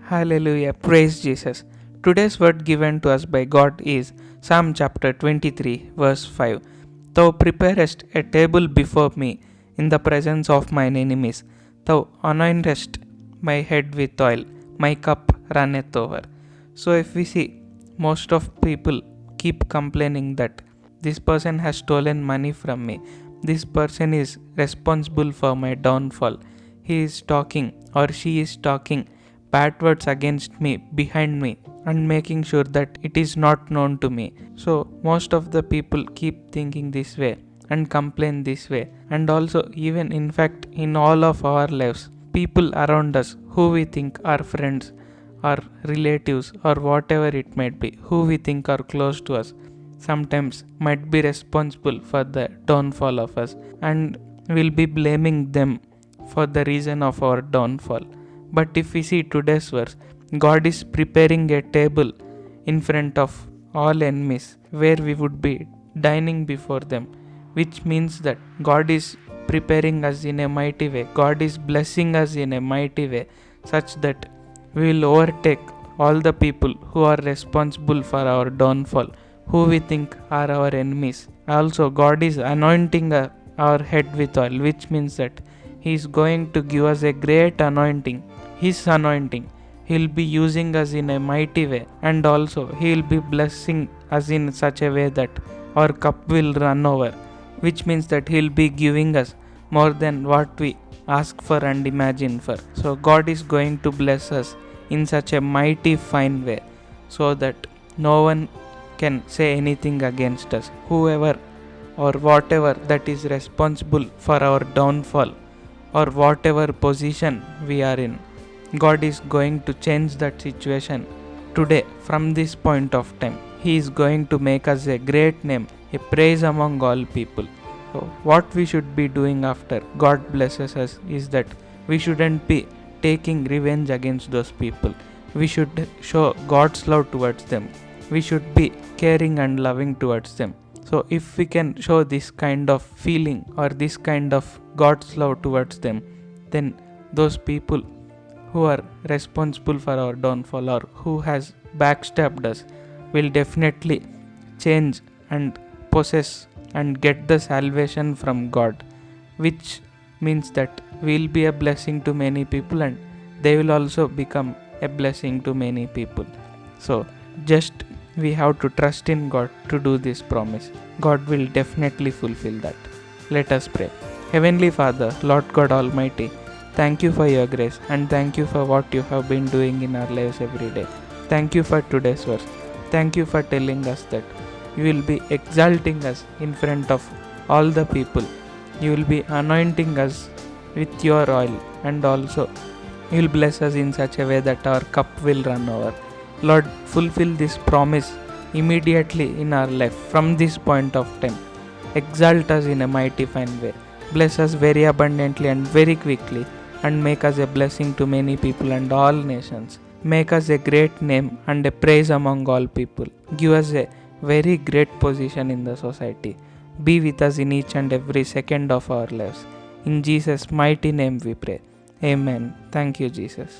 Hallelujah. Praise Jesus. Today's word given to us by God is Psalm chapter 23, verse 5. Thou preparest a table before me in the presence of mine enemies. Thou anointest my head with oil. My cup runneth over. So, if we see, most of people keep complaining that this person has stolen money from me. This person is responsible for my downfall. He is talking or she is talking bad words against me behind me and making sure that it is not known to me. So, most of the people keep thinking this way and complain this way. And also, even in fact, in all of our lives, people around us who we think are friends or relatives or whatever it might be, who we think are close to us, sometimes might be responsible for the downfall of us, and we'll be blaming them for the reason of our downfall. But if we see today's verse, God is preparing a table in front of all enemies where we would be dining before them, which means that God is preparing us in a mighty way. God is blessing us in a mighty way such that we will overtake all the people who are responsible for our downfall, who we think are our enemies. Also, God is anointing our head with oil, which means that He is going to give us a great anointing, His anointing. He will be using us in a mighty way, and also He will be blessing us in such a way that our cup will run over, which means that He will be giving us more than what we ask for and imagine for. So, God is going to bless us in such a mighty fine way so that no one can say anything against us. Whoever or whatever that is responsible for our downfall or whatever position we are in, God is going to change that situation today from this point of time. He is going to make us a great name, a praise among all people. So what we should be doing after God blesses us is that we shouldn't be taking revenge against those people. We should show God's love towards them. We should be caring and loving towards them. So if we can show this kind of feeling or this kind of God's love towards them, then those people who are responsible for our downfall or who has backstabbed us will definitely change and possess and get the salvation from God, which means that we will be a blessing to many people and they will also become a blessing to many people. So just we have to trust in God to do this promise. God will definitely fulfill that. Let us pray. Heavenly Father, Lord God Almighty, thank you for your grace and thank you for what you have been doing in our lives every day. Thank you for today's verse. Thank you for telling us that you will be exalting us in front of all the people. You will be anointing us with your oil and also you will bless us in such a way that our cup will run over. Lord, fulfill this promise immediately in our life from this point of time. Exalt us in a mighty fine way. Bless us very abundantly and very quickly and make us a blessing to many people and all nations. Make us a great name and a praise among all people. Give us a very great position in the society. Be with us in each and every second of our lives. In Jesus' mighty name we pray. Amen. Thank you, Jesus.